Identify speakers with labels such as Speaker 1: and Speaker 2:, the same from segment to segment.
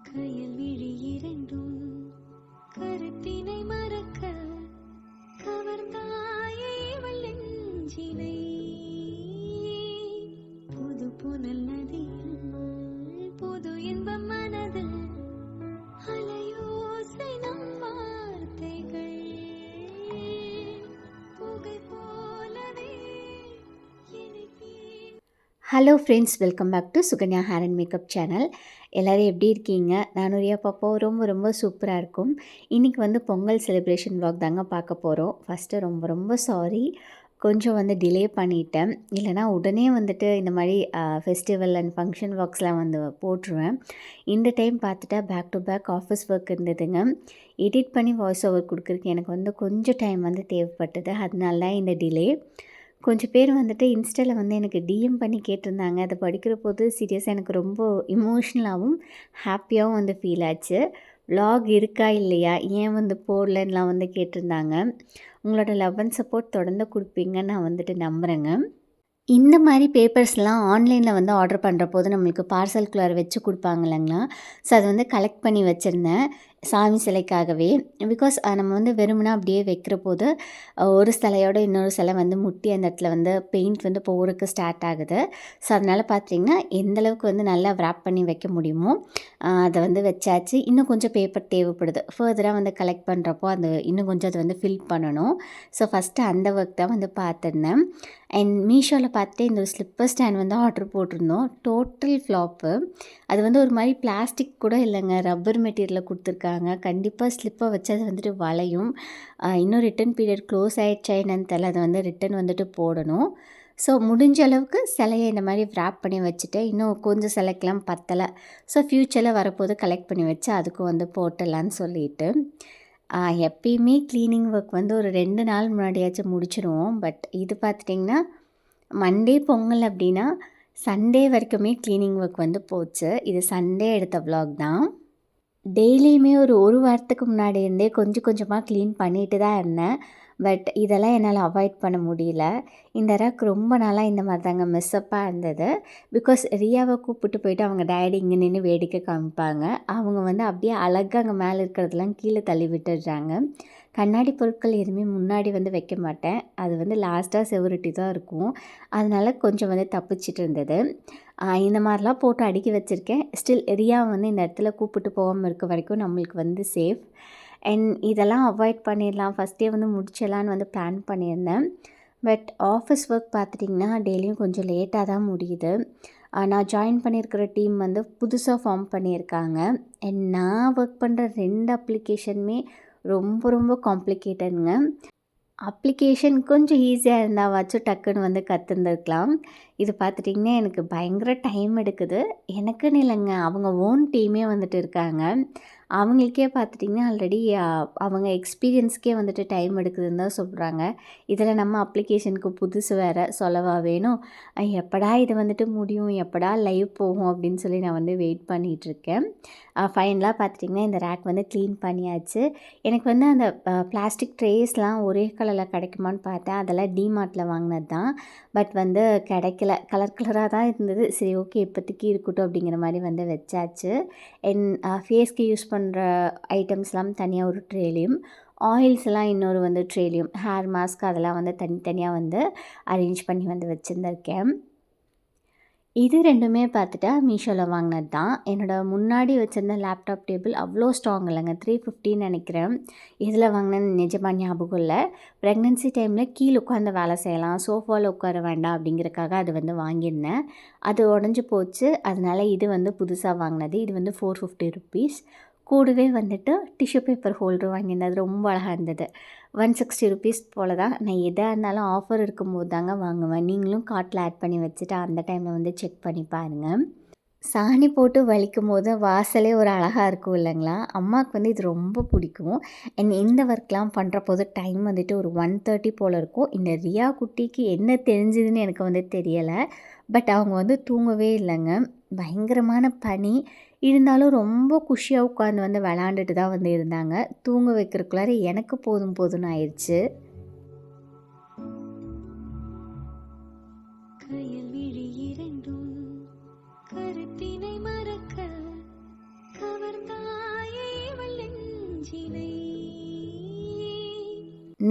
Speaker 1: கயல் விழி இரண்டும் கருத்தினை மறக்க கவர்ந்தாயே இவள் நெஞ்சினை புது புனல் நதியில் புது இன்பம் மனதில் அலையோசை நம் வார்த்தைகள் புகை போலவே
Speaker 2: hello friends, welcome back to Sukanya hair and makeup channel. எல்லோரும் எப்படி இருக்கீங்க? நானும் ரியா பாப்பா ரொம்ப சூப்பராக இருக்கும். இன்றைக்கி பொங்கல் செலிப்ரேஷன் vlog தாங்க பார்க்க போகிறோம். ஃபஸ்ட்டு ரொம்ப சாரி, கொஞ்சம் டிலே பண்ணிட்டேன். இல்லைனா உடனே இந்த மாதிரி ஃபெஸ்டிவல் அண்ட் ஃபங்க்ஷன் ஒர்க்ஸ்லாம் போட்டுருவேன். இந்த டைம் பார்த்துட்டா back to back office work இருந்ததுங்க. எடிட் பண்ணி வாய்ஸ் ஓவர் கொடுக்குறதுக்கு எனக்கு கொஞ்சம் டைம் தேவைப்பட்டது. அதனால தான் இந்த டிலே. கொஞ்சம் பேர் இன்ஸ்டாவில் எனக்கு டிஎம் பண்ணி கேட்டிருந்தாங்க. அதை படிக்கிற போது சீரியஸாக எனக்கு ரொம்ப இமோஷ்னலாகவும் ஹாப்பியாகவும் ஃபீல் ஆச்சு. விலாக் இருக்கா இல்லையா, ஏன் போடலன்னெலாம் கேட்டிருந்தாங்க. உங்களோட லவ் அண்ட் சப்போர்ட் தொடர்ந்து கொடுப்பீங்கன்னு நான் நம்புகிறேங்க. இந்த மாதிரி பேப்பர்ஸ்லாம் ஆன்லைனில் ஆர்டர் பண்ணுற போது நம்மளுக்கு பார்சல்குள்ளார வச்சு கொடுப்பாங்க இல்லைங்களா. ஸோ அது கலெக்ட் பண்ணி வச்சுருந்தேன் சாமி சிலைக்காகவே. பிகாஸ் நம்ம வெறுமனா அப்படியே வைக்கிற போது ஒரு சிலையோட இன்னொரு சிலை முட்டி அந்த இடத்துல பெயிண்ட் போகிறதுக்கு ஸ்டார்ட் ஆகுது. ஸோ அதனால் பார்த்திங்கன்னா எந்தளவுக்கு நல்லா wrap பண்ணி வைக்க முடியுமோ அதை வச்சாச்சு. இன்னும் கொஞ்சம் பேப்பர் தேவைப்படுது. ஃபர்தராக கலெக்ட் பண்ணுறப்போ அது இன்னும் கொஞ்சம் அது ஃபில் பண்ணணும். ஸோ ஃபஸ்ட்டு அந்த ஒர்க் தான் பார்த்துருந்தேன். அண்ட் மீஷோவில் பார்த்துட்டு இந்த ஒரு ஸ்லிப்பர் ஸ்டாண்ட் ஆர்டர் போட்டிருந்தோம். Total flop. அது ஒரு மாதிரி பிளாஸ்டிக் கூட இல்லைங்க, ரப்பர் மெட்டீரியலில் கொடுத்துருக்காங்க. கண்டிப்பாக ஸ்லிப்பை வச்சு அது வளையும். இன்னும் ரிட்டன் பீரியட் க்ளோஸ் ஆகிடுச்சா என்னன்னு தெரியல. அதை ரிட்டன் போடணும். ஸோ முடிஞ்ச அளவுக்கு சிலையை இந்த மாதிரி wrap பண்ணி வச்சுட்டு, இன்னும் கொஞ்சம் சிலைக்கெலாம் பத்தலை. ஸோ ஃப்யூச்சரில் வரப்போது கலெக்ட் பண்ணி வச்சு அதுக்கும் போட்டுடலான்னு சொல்லிட்டு எப்பயுமே க்ளீனிங் ஒர்க் ஒரு 2 நாள் முன்னாடியாச்சும் முடிச்சிடுவோம். பட் இது பார்த்துட்டிங்கன்னா மண்டே பொங்கல் அப்படின்னா சண்டே வரைக்குமே க்ளீனிங் ஒர்க் போச்சு. இது சண்டே எடுத்த vlog தான். டெய்லியுமே ஒரு வாரத்துக்கு முன்னாடி இருந்தே கொஞ்சமாக க்ளீன் பண்ணிட்டு தான் இருந்தேன். பட் இதெல்லாம் என்னால் அவாய்ட் பண்ண முடியல. இந்த ரேக் ரொம்ப நாளாக இந்த மாதிரி தாங்க மெஸ்ஸப்பாக இருந்தது. பிகாஸ் ரியாவை கூப்பிட்டு போயிட்டு அவங்க டேடி இங்கே நின்று வேடிக்கை காமிப்பாங்க. அவங்க அப்படியே அழகாக அங்கே மேலே இருக்கிறதெல்லாம் கீழே தள்ளி விட்டுடுறாங்க. கண்ணாடி பொருட்கள் எதுவுமே முன்னாடி வைக்க மாட்டேன். அது லாஸ்ட்டாக செவரிட்டி தான் இருக்கும். அதனால் கொஞ்சம் தப்பிச்சிட்டு இருந்தது. இந்த மாதிரிலாம் போட்டு அடுக்கி வச்சுருக்கேன். ஸ்டில் ரியா இந்த இடத்துல கூப்பிட்டு போகாமல் இருக்க வரைக்கும் நம்மளுக்கு சேஃப். அண்ட் இதெல்லாம் அவாய்ட் பண்ணிடலாம், ஃபஸ்ட்டே முடிச்சிடலான்னு பிளான் பண்ணியிருந்தேன். பட் ஆஃபீஸ் ஒர்க் பார்த்துட்டிங்கன்னா டெய்லியும் கொஞ்சம் லேட்டாக தான் முடியுது. நான் ஜாயின் பண்ணியிருக்கிற டீம் புதுசாக ஃபார்ம் பண்ணியிருக்காங்க. அண்ட் நான் ஒர்க் பண்ணுற 2 அப்ளிகேஷனுமே ரொம்ப காம்ப்ளிகேட்டடுங்க. அப்ளிகேஷன் கொஞ்சம் ஈஸியாக இருந்தாவாச்சும் டக்குன்னு கற்றுந்துருக்கலாம். இது பார்த்துட்டிங்கன்னா எனக்கு பயங்கர டைம் எடுக்குது. எனக்குன்னு இல்லைங்க, அவங்க ஓன் டீமே இருக்காங்க. அவங்களுக்கே பார்த்துட்டிங்கன்னா ஆல்ரெடி அவங்க எக்ஸ்பீரியன்ஸ்க்கே டைம் எடுக்குதுன்னு தான் சொல்கிறாங்க. இதில் நம்ம அப்ளிகேஷனுக்கு புதுசு வேறு சொல்லவா வேணும். எப்படா இது முடியும், எப்படா லைவ் போகும் அப்படின்னு சொல்லி நான் வெயிட் பண்ணிகிட்ருக்கேன். ஃபைனலாக பார்த்துட்டிங்கன்னா இந்த ரேக் க்ளீன் பண்ணியாச்சு. எனக்கு அந்த பிளாஸ்டிக் ட்ரேஸ்லாம் ஒரே கலரில் கிடைக்குமான்னு பார்த்தேன். அதெல்லாம் டிமார்ட்டில் வாங்கினது தான். பட் கிடைக்கல. கலராக தான் இருந்தது. சரி, ஓகே, இப்போதைக்கு இருக்கட்டும் அப்படிங்கிற மாதிரி வச்சாச்சு. ஃபேஸ்க்கு யூஸ் பண்ணுற ஐட்டம்ஸ்லாம் தனியாக ஒரு ட்ரேலையும், ஆயில்ஸ்லாம் இன்னொரு ட்ரேலையும், ஹேர் மாஸ்க் அதெல்லாம் தனித்தனியாக அரேஞ்ச் பண்ணி வச்சுருந்துருக்கேன். இது 2மே பார்த்துட்டா மீஷோவில் வாங்கினது தான். என்னோடய முன்னாடி வச்சுருந்த லேப்டாப் டேபிள் அவ்வளோ ஸ்ட்ராங் இல்லைங்க, 350 நினைக்கிறேன். இதில் வாங்கினேன்னு நிஜமாக ஞாபகம் இல்லை. ப்ரெக்னென்சி டைமில் கீழே உட்காந்து வேலை செய்யலாம், சோஃபாவில் உட்கார வேண்டாம் அப்படிங்கிறக்காக அது வாங்கியிருந்தேன். அது உடஞ்சி போச்சு. அதனால் இது புதுசாக வாங்கினது. இது 450 ருபீஸ். கூடவே டிஷ்யூ பேப்பர் ஹோல்டர் வாங்கியிருந்தேன். அது ரொம்ப அழகாக இருந்தது. 160 ருபீஸ் போல் தான். நான் எதாக இருந்தாலும் ஆஃபர் இருக்கும்போது தாங்க வாங்குவேன். நீங்களும் கார்ட்டில் ஆட் பண்ணி வச்சுட்டு அந்த டைமில் செக் பண்ணி பாருங்கள். சாணி போட்டு வலிக்கும் போது வாசலே ஒரு அழகாக இருக்கும் இல்லைங்களா. அம்மாவுக்கு இது ரொம்ப பிடிக்கும். இந்த ஒர்க்லாம் பண்ணுற போது டைம் ஒரு 1:30 போல் இருக்கும். இந்த ரியா குட்டிக்கு என்ன தெரிஞ்சுதுன்னு எனக்கு தெரியலை. பட் அவங்க தூங்கவே இல்லைங்க. பயங்கரமான பனி இருந்தாலும் ரொம்ப குஷியாக உட்காந்து விளாண்டுட்டு தான் இருந்தாங்க. தூங்க வைக்கிறக்குள்ளார எனக்கு போதும்னு ஆயிடுச்சு.
Speaker 1: கயல் விழி இரண்டும் கருத்தினை மறக்க கவர்ந்த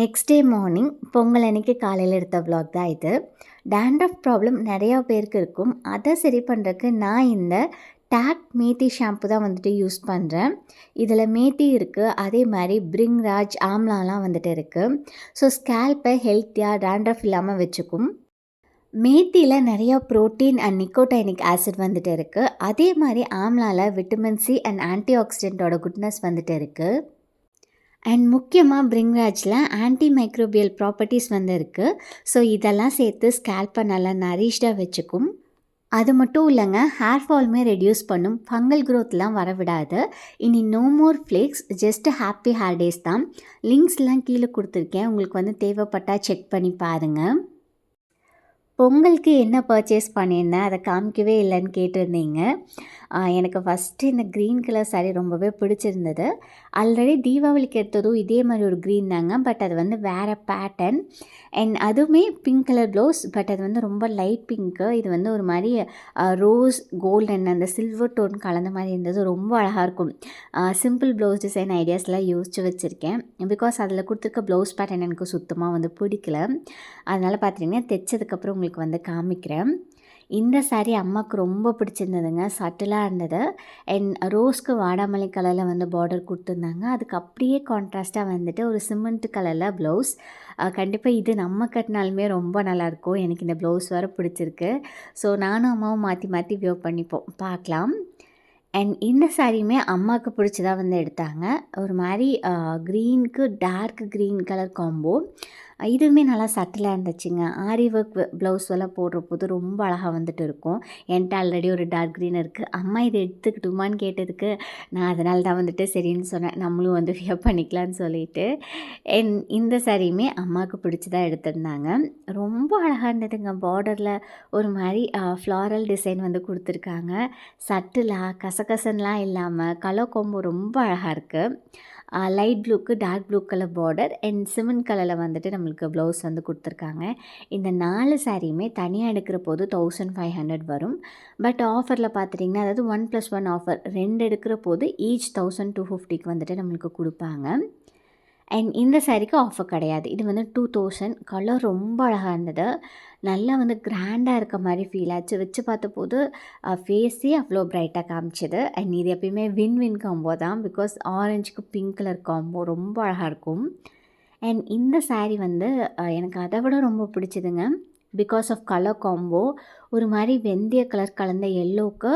Speaker 2: நெக்ஸ்ட் டே மார்னிங் பொங்கல் அன்னைக்கு காலையில் எடுத்த vlog தான் இது. டேண்ட்ரஃப் ப்ராப்ளம் நிறையா பேருக்கு இருக்கும். அதை சரி பண்ணுறதுக்கு நான் இந்த டாக் மேத்தி ஷாம்பு தான் வந்துட்டு யூஸ் பண்ணுறேன். இதில் மேத்தி இருக்குது, அதே மாதிரி பிரிங்ராஜ் ஆம்லாலாம் வந்துட்டு இருக்குது. ஸோ ஸ்கேல்பை ஹெல்த்தியாக டேண்ட்ரஃப் இல்லாமல் வச்சுக்கும். மேத்தியில் நிறையா ப்ரோட்டீன் அண்ட் நிக்கோடைனிக் ஆசிட் வந்துட்டு இருக்குது. அதே மாதிரி ஆம்லாவில் விட்டமின் சி அண்ட் ஆன்டி ஆக்சிடென்ட்டோட குட்னஸ் வந்துட்டு இருக்குது. அண்ட் முக்கியமாக பிரிங்ராஜில் ஆன்டி மைக்ரோபியல் ப்ராப்பர்ட்டிஸ் வந்து இருக்குது. ஸோ இதெல்லாம் சேர்த்து ஸ்கேல்பை நல்லா நரிஷ்டாக வச்சுக்கும். அது மட்டும் இல்லைங்க, ஹேர் ஃபாலுமே ரெடியூஸ் பண்ணும், ஃபங்கல் க்ரோத்லாம் வர விடாது. இனி no more flakes, just happy hair days தான். லிங்க்ஸ்லாம் கீழே கொடுத்துருக்கேன், உங்களுக்கு வந்து தேவைப்பட்டால் செக் பண்ணி பாருங்கள். பொங்கலுக்கு என்ன பர்ச்சேஸ் பண்ணியிருந்தேன், அதை காமிக்கவே இல்லைன்னு கேட்டிருந்தீங்க. எனக்கு ஃபஸ்ட்டு இந்த க்ரீன் கலர் சாரீ ரொம்பவே பிடிச்சிருந்தது. ஆல்ரெடி தீபாவளிக்கு எடுத்ததும் இதே மாதிரி ஒரு க்ரீன் தாங்க, பட் அது வந்து வேறு பேட்டர்ன். அண்ட் அதுவுமே பிங்க் கலர் ப்ளவுஸ், பட் அது வந்து ரொம்ப லைட் பிங்க்கு. இது வந்து ஒரு மாதிரி ரோஸ் கோல்டன் அந்த சில்வர் டோன் கலந்த மாதிரி இருந்தது, ரொம்ப அழகாக இருக்கும். சிம்பிள் ப்ளவுஸ் டிசைன் ஐடியாஸ்லாம் யோசித்து வச்சுருக்கேன். பிகாஸ் அதில் கொடுத்துருக்க ப்ளவுஸ் பேட்டர்ன் எனக்கு சுத்தமாக வந்து பிடிக்கல. அதனால் பார்த்திங்கன்னா தைச்சதுக்கப்புறம் உங்களுக்கு வந்து காமிக்கிறேன். இந்த சாரீ அம்மாவுக்கு ரொம்ப பிடிச்சிருந்ததுங்க, சட்டிலாக இருந்தது. அண்ட் ரோஸ்க்கு வாடாமல்லி கலரில் வந்து பார்டர் கொடுத்துருந்தாங்க. அதுக்கு அப்படியே கான்ட்ராஸ்ட்டாக வந்துட்டு ஒரு சிமெண்ட் கலரில் ப்ளவுஸ். கண்டிப்பாக இது நம்ம கட்டினாலுமே ரொம்ப நல்லாயிருக்கும். எனக்கு இந்த ப்ளவுஸ் வேறு பிடிச்சிருக்கு. ஸோ நானும் அம்மாவும் மாற்றி மாற்றி வியோ பண்ணிப்போம், பார்க்கலாம். அண்ட் இந்த சாரியுமே அம்மாவுக்கு பிடிச்சதாக வந்து எடுத்தாங்க. ஒரு மாதிரி க்ரீனுக்கு டார்க் க்ரீன் கலர் காம்போ. இதுவுமே நல்லா சட்டிலாக இருந்துச்சுங்க. ஆரி ஒர்க் ப்ளவுஸ் எல்லாம் போடுற போது ரொம்ப அழகாக வந்துட்டு இருக்கும். என்கிட்ட ஆல்ரெடி ஒரு டார்க் க்ரீன் இருக்குது. அம்மா இதை எடுத்துக்கிட்டுமான்னு கேட்டதுக்கு நான் அதனால தான் வந்துட்டு சரின்னு சொன்னேன், நம்மளும் வந்து வியர் பண்ணிக்கலான்னு சொல்லிட்டு. இந்த சாரியுமே அம்மாவுக்கு பிடிச்சதாக எடுத்திருந்தாங்க. ரொம்ப அழகாக இருந்ததுங்க. பார்டரில் ஒரு மாதிரி ஃப்ளாரல் டிசைன் வந்து கொடுத்துருக்காங்க. சட்டிலாக கசகசன்லாம் இல்லாமல் கலர் காம்போ ரொம்ப அழகாக இருக்குது. லைட் ப்ளூக்கு dark blue colour border and cement கலரில் வந்துட்டு நம்மளுக்கு ப்ளவுஸ் வந்து கொடுத்துருக்காங்க. இந்த 4 சாரியுமே தனியாக எடுக்கிற போது 1500 வரும். பட் ஆஃபரில் பார்த்துட்டிங்கன்னா, அதாவது 1+1 ஆஃபர் 2 எடுக்கிற போது ஈச் 1250க்கு வந்துட்டு நம்மளுக்கு கொடுப்பாங்க. அண்ட் இந்த சாரீக்கு ஆஃபர் கிடையாது. இது வந்து 2000. கலர் ரொம்ப அழகாக இருந்தது. நல்லா வந்து கிராண்டாக இருக்க மாதிரி ஃபீல் ஆச்சு. வச்சு பார்த்தபோது ஃபேஸே அவ்வளோ பிரைட்டாக காமிச்சிது. அண்ட் இது எப்பயுமே வின் வின் காம்போ தான். பிகாஸ் ஆரஞ்சுக்கு பிங்க் கலர் காம்போ ரொம்ப அழகாக இருக்கும். அண்ட் இந்த சாரீ வந்து எனக்கு அதை விட ரொம்ப பிடிச்சிதுங்க. Because of colour combo. ஒரு மாதிரி வெந்தய கலர் கலந்த எல்லோவுக்கு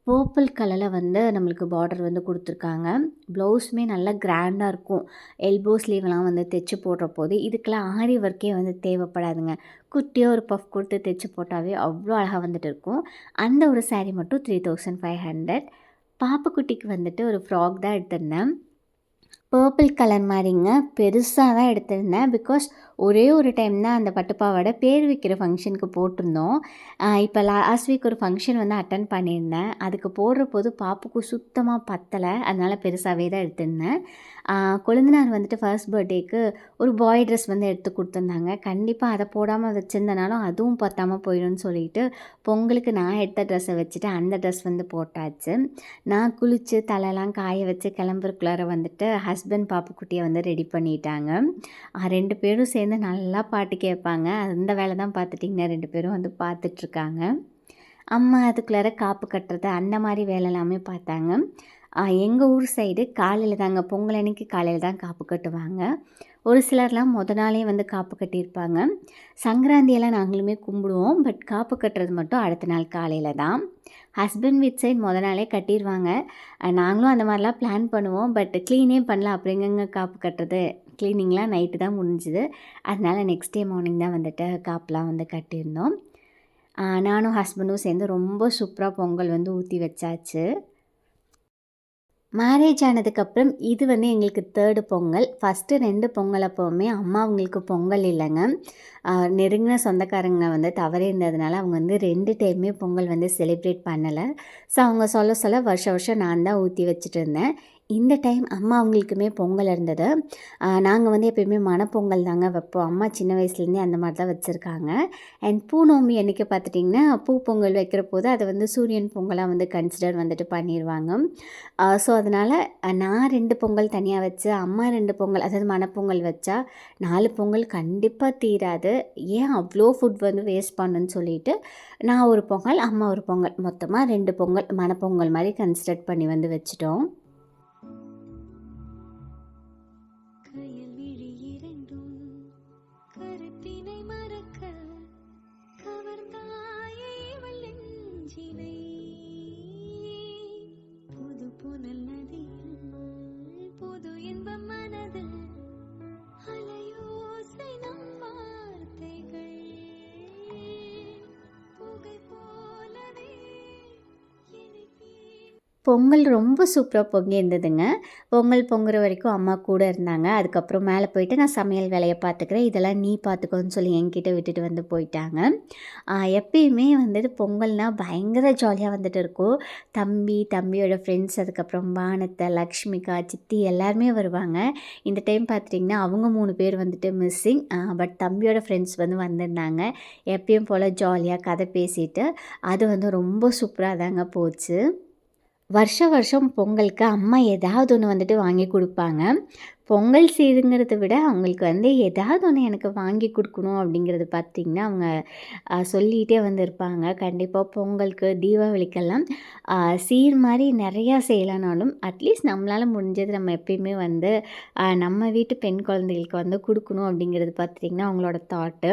Speaker 2: பர்பிள் கலரில் வந்து நம்மளுக்கு பார்டர் வந்து கொடுத்துருக்காங்க. ப்ளவுஸுமே நல்லா கிராண்டாக இருக்கும். எல்போ ஸ்லீவ்லாம் வந்து தைச்சி போடுற போது இதுக்கெல்லாம் ஆரி ஒர்க்கே வந்து தேவைப்படாதுங்க. குட்டியாக ஒரு பஃப் கொடுத்து தைச்சி போட்டாவே அவ்வளோ அழகாக வந்துட்டு இருக்கும். அந்த ஒரு சாரீ மட்டும் 3500. பாப்பக்குட்டிக்கு வந்துட்டு ஒரு ஃப்ராக் தான் எடுத்திருந்தேன். பர்பிள் கலர் மாதிரிங்க, பெருசாக தான் எடுத்திருந்தேன். பிகாஸ் ஒரே ஒரு டைம் தான் அந்த பட்டுப்பாவாடை பேர் வைக்கிற ஃபங்க்ஷனுக்கு போட்டிருந்தோம். இப்போ லாஸ்ட் வீக் ஒரு ஃபங்க்ஷன் வந்து அட்டன் பண்ணியிருந்தேன். அதுக்கு போடுற போது பாப்புக்கு சுத்தமாக பத்தலை, அதனால் பெருசாகவே தான் எடுத்திருந்தேன். கொழுந்தனார் வந்துட்டு ஃபர்ஸ்ட் பர்த்டேக்கு ஒரு பாய் ட்ரெஸ் வந்து எடுத்து கொடுத்துருந்தாங்க. கண்டிப்பாக அதை போடாமல் வச்சுருந்தனாலும் அதுவும் பத்தாமல் போயிடும்னு சொல்லிட்டு பொங்கலுக்கு நான் எடுத்த ட்ரெஸ்ஸை வச்சுட்டு அந்த ட்ரெஸ் வந்து போட்டாச்சு. நான் குளித்து தலையெல்லாம் காய வச்சு கிளம்புறக்குள்ளார வந்துட்டு ஹஸ்பண்ட் பாப்புக்குட்டியை வந்து ரெடி பண்ணிட்டாங்க. 2 பேரும் சேர்ந்து நல்லா பாட்டு கேட்பாங்க. அந்த வேலை தான் பார்த்துட்டிங்கன்னா 2 பேரும் வந்து பார்த்துட்ருக்காங்க. அம்மா அதுக்குள்ளார காப்பு கட்டுறது அந்த மாதிரி வேலை எல்லாமே பார்த்தாங்க. எங்கள் ஊர் சைடு காலையில் தாங்க, பொங்கல் அன்னைக்கு காலையில் தான் காப்பு கட்டுவாங்க. ஒரு சிலர்லாம் நாளே வந்து காப்பு கட்டியிருப்பாங்க. சங்கராந்தியெல்லாம் நாங்களுமே கும்பிடுவோம். பட் காப்பு கட்டுறது மட்டும் அடுத்த நாள் காலையில் தான். ஹஸ்பண்ட் வீட் சைட் நாளே கட்டிடுவாங்க. நாங்களும் அந்த மாதிரிலாம் பிளான் பண்ணுவோம். பட் க்ளீனே பண்ணல, அப்புறம் எங்கெங்க காப்பு கட்டுறது. க்ளீனிங்லாம் நைட்டு தான் முடிஞ்சுது. அதனால் நெக்ஸ்ட் டே மார்னிங் தான் வந்துட்டு காப்புலாம் வந்து கட்டியிருந்தோம். நானும் ஹஸ்பண்டும் சேர்ந்து ரொம்ப சூப்பராக பொங்கல் வந்து ஊற்றி வச்சாச்சு. மேரேஜ் ஆனதுக்கப்புறம் இது வந்து எங்களுக்கு 3rd பொங்கல். ஃபஸ்ட்டு 2 பொங்கல் அப்போவுமே அம்மா அவங்களுக்கு பொங்கல் இல்லைங்க. நெருங்கின சொந்தக்காரங்க வந்து தவறி இருந்ததுனால அவங்க வந்து 2 டைமே பொங்கல் வந்து செலிப்ரேட் பண்ணலை. ஸோ அவங்க சொல்ல வருஷம் வருஷம் நான் தான் ஊற்றி வச்சுட்டு இருந்தேன். இந்த டைம் அம்மா அவங்களுக்குமே பொங்கல் இருந்தது. நாங்கள் வந்து எப்பயுமே மணப்பொங்கல் தாங்க வைப்போம். அம்மா சின்ன வயசுலேருந்தே அந்த மாதிரி தான் வச்சுருக்காங்க. அண்ட் பூநோம்பி அன்றைக்கி பார்த்துட்டிங்கன்னா பூ பொங்கல் வைக்கிற போது அதை வந்து சூரியன் பொங்கலாக வந்து கன்சிடர் வந்துட்டு பண்ணிடுவாங்க. ஸோ அதனால் நான் 2 பொங்கல் தனியாக வச்சு அம்மா 2 பொங்கல் அதாவது மணப்பொங்கல் வச்சா 4 பொங்கல் கண்டிப்பாக தீராது. ஏன் அவ்வளோ ஃபுட் வந்து வேஸ்ட் பண்ணுன்னு சொல்லிட்டு நான் ஒரு பொங்கல் அம்மா ஒரு பொங்கல் மொத்தமாக 2 பொங்கல் மணப்பொங்கல் மாதிரி கன்சிடர் பண்ணி வந்து வச்சுட்டோம்.
Speaker 1: கயல் விழி இரண்டும் கருத்தினை மறக்க கவர்ந்தாயே இவள் நெஞ்சினை புது புனல் நதியில் புது இன்பம் மனதில் அலையோசை நம் வார்த்தைகள் புகை போலவே என்னை
Speaker 2: பொங்கல் ரொம்ப சூப்பராக பொங்கி இருந்ததுங்க. பொங்கல் பொங்குற வரைக்கும் அம்மா கூட இருந்தாங்க. அதுக்கப்புறம் மேலே போயிட்டு நான் சமையல் வேலையை பார்த்துக்கிறேன், இதெல்லாம் நீ பார்த்துக்கோன்னு சொல்லி என்கிட்ட விட்டுட்டு வந்து போயிட்டாங்க. எப்பயுமே வந்துட்டு பொங்கல்னால் பயங்கர ஜாலியாக வந்துட்டு இருக்கும். தம்பியோட ஃப்ரெண்ட்ஸ், அதுக்கப்புறம் வானத்தை, லக்ஷ்மிகா, சித்தி எல்லாருமே வருவாங்க. இந்த டைம் பார்த்துட்டிங்கன்னா அவங்க 3 பேர் வந்துட்டு மிஸ்ஸிங். பட் தம்பியோட ஃப்ரெண்ட்ஸ் வந்து வந்திருந்தாங்க. எப்பயும் போல் ஜாலியாக கதை பேசிட்டு அது வந்து ரொம்ப சூப்பராக தாங்க போச்சு. வருஷம் பொங்கலுக்கு அம்மா ஏதாவது ஒன்று வந்துட்டு வாங்கி கொடுப்பாங்க. பொங்கல் சீருங்கிறத விட அவங்களுக்கு வந்து ஏதாவது ஒன்று எனக்கு வாங்கி கொடுக்கணும் அப்படிங்கிறது பார்த்திங்கன்னா அவங்க சொல்லிகிட்டே வந்து இருப்பாங்க. கண்டிப்பாக பொங்கலுக்கு தீபாவளிக்கெல்லாம் சீர் மாதிரி நிறையா செய்யலைனாலும் அட்லீஸ்ட் நம்மளால் முடிஞ்சது நம்ம எப்பயுமே வந்து நம்ம வீட்டு பெண் குழந்தைகளுக்கு வந்து கொடுக்கணும் அப்படிங்கிறது பார்த்திங்கன்னா அவங்களோட தாட்டு.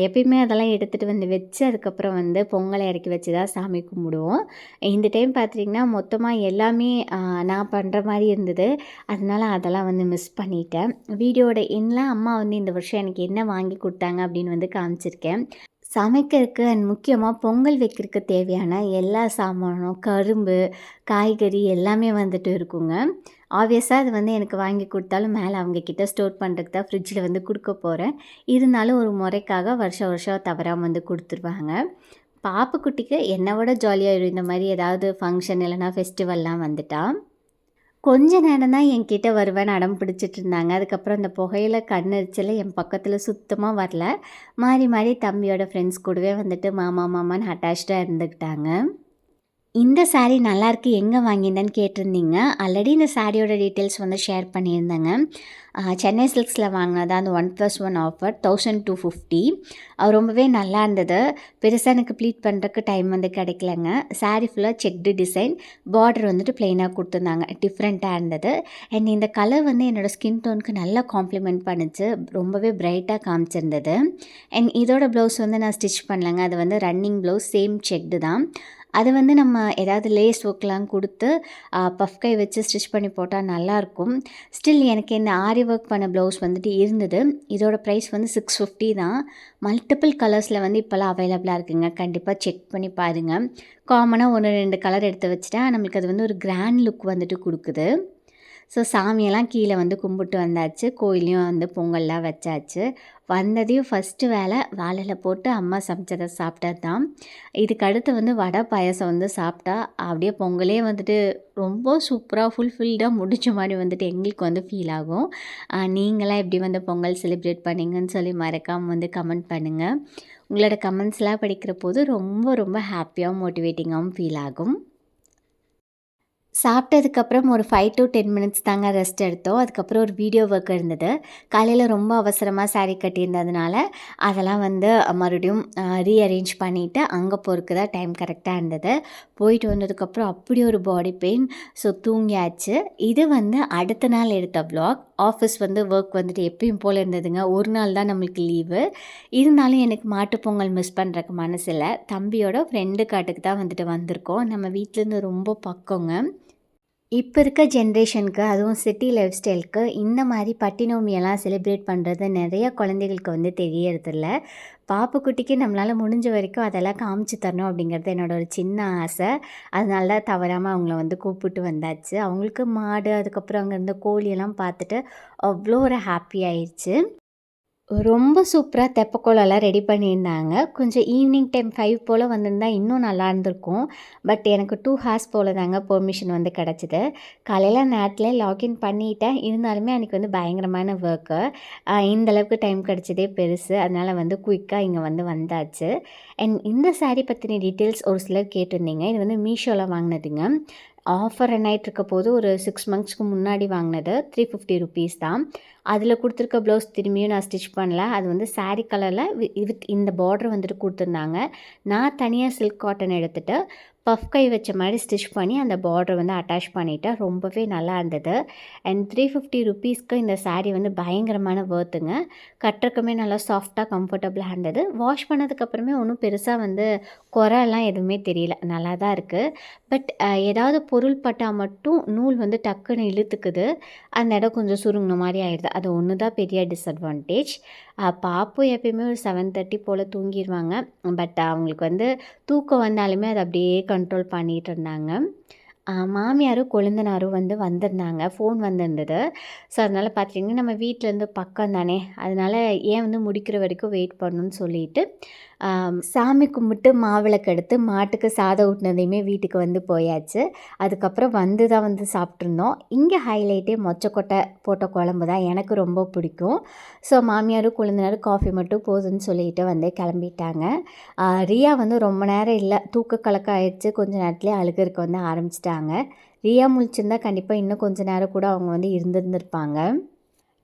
Speaker 2: எப்பயுமே அதெல்லாம் எடுத்துகிட்டு வந்து வச்சு அதுக்கப்புறம் வந்து பொங்கலை இறக்கி வச்சு தான் சாமி கும்பிடுவோம். இந்த டைம் பார்த்திங்கன்னா மொத்தமாக எல்லாமே நான் பண்ணுற மாதிரி இருந்தது. அதனால் அதெல்லாம் வந்து மிஸ் பண்ணிட்டேன். வீடியோட எண்ணில் அம்மா வந்து இந்த வருஷம் எனக்கு என்ன வாங்கி கொடுத்தாங்க அப்படின்னு வந்து காமிச்சிருக்கேன். சமைக்கிறதுக்கு அண்ட் முக்கியமாக பொங்கல் வைக்கிறதுக்கு தேவையான எல்லா சாமானும் கரும்பு, காய்கறி எல்லாமே வந்துட்டு இருக்குங்க. ஆப்வியஸாக அது வந்து எனக்கு வாங்கி கொடுத்தாலும் மேலே அவங்கக்கிட்ட ஸ்டோர் பண்ணுறதுக்கு தான் ஃப்ரிட்ஜில் வந்து கொடுக்க போகிறேன். இருந்தாலும் ஒரு முறைக்காக வருஷம் தவறாமல் வந்து கொடுத்துருவாங்க. பாப்புக்குட்டிக்கு என்னை விட ஜாலியாக இந்த மாதிரி ஏதாவது ஃபங்க்ஷன் இல்லைனா ஃபெஸ்டிவல்லாம் வந்துட்டா கொஞ்ச நேரம் தான் என்கிட்ட வருவேன்னு அடம் பிடிச்சிட்டு இருந்தாங்க. அதுக்கப்புறம் அந்த புகையில கண்ணெரிச்சல் என் பக்கத்தில் சுத்தமாக வரல. மாறி தம்பியோட ஃப்ரெண்ட்ஸ் கூடவே வந்துட்டு மாமான்னு அட்டாச்சாக இருந்துக்கிட்டாங்க. இந்த சாரீ நல்லாயிருக்கு, எங்கே வாங்கியிருந்தேன்னு கேட்டிருந்தீங்க. ஆல்ரெடி இந்த சாரியோட டீட்டெயில்ஸ் வந்து ஷேர் பண்ணியிருந்தேங்க. சென்னை சில்க்ஸில் வாங்கினது அந்த 1+1 ஆஃபர் 1250. ரொம்பவே நல்லா இருந்தது. பெருசாக எனக்கு ப்ளீட் பண்ணுறதுக்கு டைம் வந்து கிடைக்கலங்க. சாரீ ஃபுல்லாக செக்டு டிசைன், பார்டர் வந்துட்டு ப்ளெயினாக கொடுத்துருந்தாங்க. டிஃப்ரெண்ட்டாக இருந்தது. அண்ட் இந்த கலர் வந்து என்னோடய ஸ்கின் டோனுக்கு நல்லா காம்ப்ளிமெண்ட் பண்ணிச்சு. ரொம்பவே பிரைட்டாக காமிச்சிருந்தது. அண்ட் இதோட ப்ளவுஸ் வந்து நான் ஸ்டிச் பண்ணலங்க. அது வந்து ரன்னிங் ப்ளவுஸ், சேம் செக்டு தான். அது வந்து நம்ம ஏதாவது லேஸ் ஒர்க்லாம் கொடுத்து பஃப் கை வச்சு ஸ்டிச் பண்ணி போட்டால் நல்லாயிருக்கும். ஸ்டில் எனக்கு இந்த ஆரி ஒர்க் பண்ண ப்ளவுஸ் வந்துட்டு இருந்தது. இதோட ப்ரைஸ் வந்து 650 தான். மல்டிபிள் கலர்ஸில் வந்து இப்போல்லாம் அவைலபிளாக இருக்குங்க. கண்டிப்பாக செக் பண்ணி பாருங்கள். காமனாக 1-2 கலர் எடுத்து வச்சுட்டா நம்மளுக்கு அது வந்து ஒரு கிராண்ட் லுக் வந்துட்டு கொடுக்குது. ஸோ சாமியெல்லாம் கீழே வந்து கும்பிட்டு வந்தாச்சு. கோயிலையும் வந்து பொங்கல்லாம் வச்சாச்சு. வந்ததையும் ஃபஸ்ட்டு வேலை வாழையில போட்டு அம்மா சமைச்சதை சாப்பிட்டது தான். இதுக்கு அடுத்து வந்து வடை பாயாசம் வந்து சாப்பிட்டா அப்படியே பொங்கலே வந்துட்டு ரொம்ப சூப்பராக ஃபுல்ஃபில்டாக முடிச்ச மாதிரி வந்துட்டு எங்களுக்கு வந்து ஃபீல் ஆகும். நீங்களாம் எப்படி வந்து பொங்கல் செலிப்ரேட் பண்ணிங்கன்னு சொல்லி மறக்காமல் வந்து கமெண்ட் பண்ணுங்கள். உங்களோட கமெண்ட்ஸ்லாம் படிக்கிற போது ரொம்ப ஹாப்பியாகவும் மோட்டிவேட்டிங்காகவும் ஃபீல் ஆகும். சாப்பிட்டதுக்கப்புறம் ஒரு 5 to 10 மினிட்ஸ் தாங்க ரெஸ்ட் எடுத்தோம். அதுக்கப்புறம் ஒரு வீடியோ ஒர்க் இருந்தது. காலையில் ரொம்ப அவசரமாக சாரீ கட்டியிருந்ததுனால அதெல்லாம் வந்து மறுபடியும் ரீஅரேஞ்ச் பண்ணிவிட்டு அங்கே போகிறதுக்கு தான் டைம் கரெக்டாக இருந்தது. போயிட்டு வந்ததுக்கப்புறம் அப்படி ஒரு பாடி பெயின். ஸோ தூங்கியாச்சு. இது வந்து அடுத்த நாள் எடுத்த வ்ளாக். ஆஃபீஸ் வந்து ஒர்க் வந்துட்டு எப்பயும் போல் இருந்ததுங்க. ஒரு நாள் தான் நம்மளுக்கு லீவு. இருந்தாலும் எனக்கு மாட்டுப்பொங்கல் மிஸ் பண்ணுறக்கு மனசு இல்லை. தம்பியோட ஃப்ரெண்டு காட்டுக்கு தான் வந்துட்டு வந்திருக்கோம். நம்ம வீட்டிலேருந்து ரொம்ப பக்கங்க. இப்போ இருக்க ஜென்ரேஷனுக்கு, அதுவும் சிட்டி லைஃப் ஸ்டைலுக்கு இந்த மாதிரி பட்டினோமியெல்லாம் செலிப்ரேட் பண்ணுறது நிறைய குழந்தைகளுக்கு வந்து தெரியறதில்ல. பாப்புக்குட்டிக்கு நம்மளால் முடிஞ்ச வரைக்கும் அதெல்லாம் காமிச்சு தரணும் அப்படிங்கிறது என்னோட ஒரு சின்ன ஆசை. அதனால தான் தவறாமல் அவங்கள வந்து கூப்பிட்டு வந்தாச்சு. அவங்களுக்கு மாடு, அதுக்கப்புறம் அங்கே இருந்த கோழியெல்லாம் பார்த்துட்டு அவ்வளோ ஒரு ஹாப்பி ஆயிடுச்சு. ரொம்ப சூப்பரா தெப்பக்குளம்லாம் ரெடி பண்ணியிருந்தாங்க. கொஞ்சம் ஈவினிங் டைம் 5 போல வந்திருந்தா இன்னும் நல்லா இருந்திருக்கும். பட் எனக்கு 2 ஹார்ஸ் போல தாங்க பெர்மிஷன் வந்து கிடச்சிது. காலையில நேரத்திலே லாகின் பண்ணிட்டேன். இருந்தாலுமே அன்றைக்கி வந்து பயங்கரமான ஒர்க்கு. இந்த அளவுக்கு டைம் கிடச்சதே பெருசு. அதனால வந்து குயிக்கா இங்கே வந்து வந்தாச்சு. அண்ட் இந்த சாரீ பற்றின டீட்டெயில்ஸ் ஒரு சிலர் கேட்டிருந்தீங்க. இது வந்து மீஷோல வாங்கினதுங்க. ஆஃபர் ரன் ஆயிட்டிருக்கப்போது ஒரு 6 மந்த்ஸ்க்கு முன்னாடி வாங்கினது. ₹350 தான். அதில் கொடுத்துருக்க ப்ளவுஸ் திரும்பியும் நான் ஸ்டிச் பண்ணல. அது வந்து சாரீ கலரில் வித் இந்த பார்டர் வந்துட்டு கொடுத்துருந்தாங்க. நான் தனியாக சில்க் காட்டன் எடுத்துகிட்டு பஃப் கை வச்ச மாதிரி ஸ்டிச் பண்ணி அந்த பார்டர் வந்து அட்டாச் பண்ணிவிட்டேன். ரொம்பவே நல்லா இருந்தது. அண்ட் ₹350க்கு இந்த சாரீ வந்து பயங்கரமான ஒர்த்துங்க. கட்டுறக்குமே நல்லா சாஃப்டாக கம்ஃபர்டபுளாக இருந்தது. வாஷ் பண்ணதுக்கப்புறமே ஒன்றும் பெருசாக வந்து குறைலாம் எதுவுமே தெரியல. நல்லா தான் இருக்குது. பட் ஏதாவது பொருள் பட்டால் மட்டும் நூல் வந்து டக்குன்னு இழுத்துக்குது. அந்த இடம் கொஞ்சம் சுருங்கின மாதிரி ஆயிடுது. அது ஒன்று தான் பெரிய டிஸ்அட்வான்டேஜ். பாப்பு எப்பயுமே ஒரு 7:30 போல் தூங்கிடுவாங்க. பட் அவங்களுக்கு வந்து தூக்கம் வந்தாலுமே அதை அப்படியே கண்ட்ரோல் பண்ணிகிட்டு இருந்தாங்க. மாமியாரும் கொழுந்தனாரும் வந்து வந்திருந்தாங்க. ஃபோன் வந்திருந்தது. ஸோ அதனால் பார்த்திங்கன்னா நம்ம வீட்டிலேருந்து பக்கம் தானே, அதனால் ஏன் வந்து முடிக்கிற வரைக்கும் வெயிட் பண்ணணும்னு சொல்லிட்டு சாமி கும்பிட்டு மாவிளக்கு எடுத்து மாட்டுக்கு சாதம் ஊட்டினதையுமே வீட்டுக்கு வந்து போயாச்சு. அதுக்கப்புறம் வந்து தான் வந்து சாப்பிட்ருந்தோம். இங்கே ஹைலைட்டே மொச்சக்கொட்டை போட்ட குழம்பு தான் எனக்கு ரொம்ப பிடிக்கும். ஸோ மாமியாரும் கொழுந்தனாரும் காஃபி மட்டும் போதும்னு சொல்லிட்டு வந்து கிளம்பிட்டாங்க. ரியா வந்து ரொம்ப நேரம் இல்லை, தூக்க கலக்கம் ஆயிடுச்சு. கொஞ்ச நேரத்துலேயே அழுகிறதுக்கு வந்து ஆரம்பிச்சிட்டாங்க. ரியா முழிச்சிருந்தா கண்டிப்பாக இன்னும் கொஞ்சம் நேரம் கூட அவங்க வந்து இருந்திருந்திருப்பாங்க.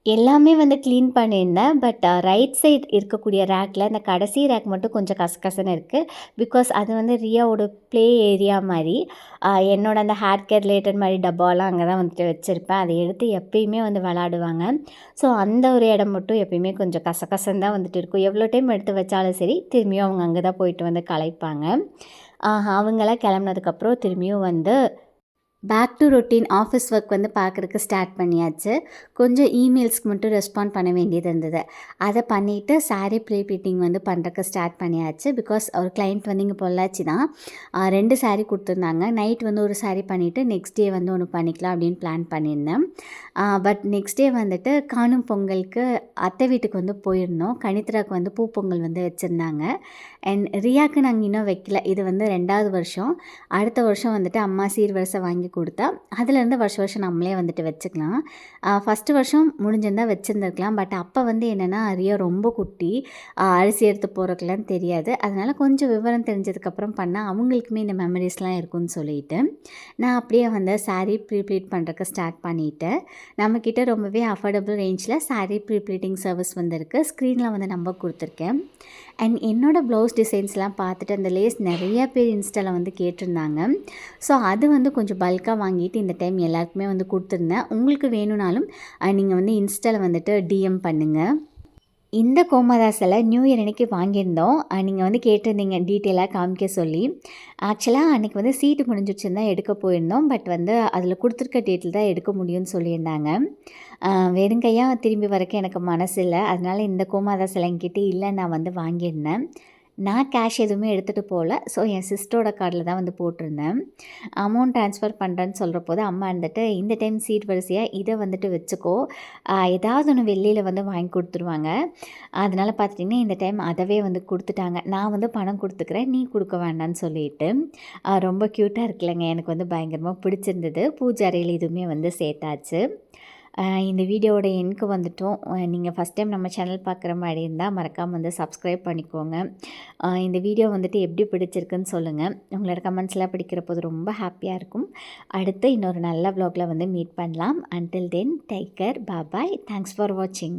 Speaker 2: எல்லாமே வந்து க்ளீன் பண்ணியிருந்தேன். பட் ரைட் சைட் இருக்கக்கூடிய ரேக்கில் இந்த கடைசி ரேக் மட்டும் கொஞ்சம் கசகசன்னு இருக்குது. பிகாஸ் அது வந்து ரியாவோட ப்ளே ஏரியா மாதிரி. என்னோட அந்த ஹேர் கேர் ரிலேட்டட் மாதிரி டப்பாலாம் அங்கே தான் வந்துட்டு வச்சுருப்பேன். அதை எடுத்து எப்பயுமே வந்து விளாடுவாங்க. ஸோ அந்த ஒரு இடம் மட்டும் எப்பயுமே கொஞ்சம் கசகசன்னு தான் வந்துட்டு இருக்கும். எவ்வளோ டைம் எடுத்து வச்சாலும் சரி, திரும்பியும் அவங்க அங்கே தான் போயிட்டு வந்து கலைப்பாங்க. அவங்களாம் கிளம்புனதுக்கப்புறம் திரும்பியும் வந்து back to routine office work வந்து பார்க்குறக்கு ஸ்டார்ட் பண்ணியாச்சு. கொஞ்சம் இமெயில்ஸ்க்கு மட்டும் ரெஸ்பாண்ட் பண்ண வேண்டியது இருந்தது. அதை பண்ணிவிட்டு சாரீ ப்ரீ ப்ளீட்டிங் வந்து பண்ணுறக்கு ஸ்டார்ட் பண்ணியாச்சு. பிகாஸ் ஒரு கிளைண்ட் வந்து இங்கே பொள்ளாச்சி தான். 2 சாரீ கொடுத்துருந்தாங்க. நைட் வந்து ஒரு சாரீ பண்ணிவிட்டு நெக்ஸ்ட் டே வந்து ஒன்று பண்ணிக்கலாம் அப்படின்னு பிளான் பண்ணியிருந்தேன். பட் நெக்ஸ்ட் டே வந்துட்டு காணும் பொங்கலுக்கு அத்தை வீட்டுக்கு வந்து போயிருந்தோம். கனித்ராவுக்கு வந்து பூ பொங்கல் வந்து வச்சுருந்தாங்க. அண்ட் ரியாவுக்கு நாங்கள் இன்னும் வைக்கல. இது வந்து 2வது வருஷம். அடுத்த வருஷம் வந்துட்டு அம்மா சீர்வரிசை வாங்கி கொடுத்தா அதுலேருந்து வருஷம் நம்மளே வந்துட்டு வச்சுக்கலாம். ஃபஸ்ட்டு வருஷம் முடிஞ்சிருந்தால் வச்சுருந்துருக்கலாம். பட் அப்போ வந்து என்னென்னா ரியா ரொம்ப குட்டி, அரிசி எடுத்து போகிறக்கெல்லாம் தெரியாது. அதனால் கொஞ்சம் விவரம் தெரிஞ்சதுக்கப்புறம் பண்ணால் அவங்களுக்குமே இந்த மெமரிஸ்லாம் இருக்கும்னு சொல்லிட்டு நான் அப்படியே வந்து சாரீ ப்ரீப்ளீட் பண்ணுறக்கு ஸ்டார்ட் பண்ணிவிட்டேன். நம்மக்கிட்ட ரொம்பவே அஃபோர்டபுள் ரேஞ்சில் சாரீ ப்ரீப்ளீட்டிங் சர்வீஸ் வந்துருக்கு. ஸ்க்ரீனில் வந்து நம்பர் கொடுத்துருக்கேன். அண்ட் என்னோடய ப்ளவுஸ் டிசைன்ஸ்லாம் பார்த்துட்டு அந்த லேஸ் நிறையா பேர் இன்ஸ்டாவில் வந்து கேட்டிருந்தாங்க. ஸோ அது வந்து கொஞ்சம் பல்காக வாங்கிட்டு இந்த டைம் எல்லாருக்குமே வந்து கொடுத்துருந்தேன். உங்களுக்கு வேணும்னாலும் நீங்கள் வந்து இன்ஸ்டாவில் வந்துட்டு டிஎம் பண்ணுங்கள். இந்த கோமாதா சிலை நியூ இயர் அன்றைக்கி வாங்கியிருந்தோம். நீங்கள் வந்து கேட்டிருந்தீங்க டீட்டெயிலாக காமிக்க சொல்லி. ஆக்சுவலாக அன்றைக்கி வந்து சீட்டு முடிஞ்சிடுச்சுன்னு தான் எடுக்க போயிருந்தோம். பட் வந்து அதில் கொடுத்துருக்க டேட்டில் தான் எடுக்க முடியும்னு சொல்லியிருந்தாங்க. வெறுங்கையாக திரும்பி வரக்கு எனக்கு மனசு இல்லை. அதனால் இந்த கோமாதா சிலை என்கிட்ட இல்லை, நான் வந்து வாங்கியிருந்தேன். நான் கேஷ் எதுவுமே எடுத்துகிட்டு போகல. ஸோ என் சிஸ்டரோட கார்டில் தான் வந்து போட்டிருந்தேன். அமௌண்ட் ட்ரான்ஸ்ஃபர் பண்ணுறேன்னு சொல்கிற போது அம்மா இருந்துட்டு இந்த டைம் சீட் வரிசையாக இதை வந்துட்டு வச்சுக்கோ, ஏதாவது ஒன்று வெள்ளியில் வந்து வாங்கி கொடுத்துருவாங்க. அதனால் பார்த்துட்டிங்கன்னா இந்த டைம் அதவே வந்து கொடுத்துட்டாங்க. நான் வந்து பணம் கொடுத்துக்கிறேன், நீ கொடுக்க வேண்டான்னு சொல்லிட்டு. ரொம்ப க்யூட்டாக இருக்குல்லங்க, எனக்கு வந்து பயங்கரமாக பிடிச்சிருந்தது. பூஜை அறையில் இதுவுமே வந்து சேர்த்தாச்சு. இந்த வீடியோவோட எண்ணுக்கு வந்துட்டோம். நீங்கள் ஃபஸ்ட் டைம் நம்ம சேனல் பார்க்குற மாதிரி இருந்தால் மறக்காமல் வந்து சப்ஸ்கிரைப் பண்ணிக்கோங்க. இந்த வீடியோ வந்துட்டு எப்படி பிடிச்சிருக்குன்னு சொல்லுங்கள். உங்களோட கமெண்ட்ஸ்லாம் படிக்கிறப்போது ரொம்ப ஹாப்பியாக இருக்கும். அடுத்து இன்னொரு நல்ல வ்ளாகில் வந்து மீட் பண்ணலாம். Until then take care, bye. Thanks for வாட்சிங்.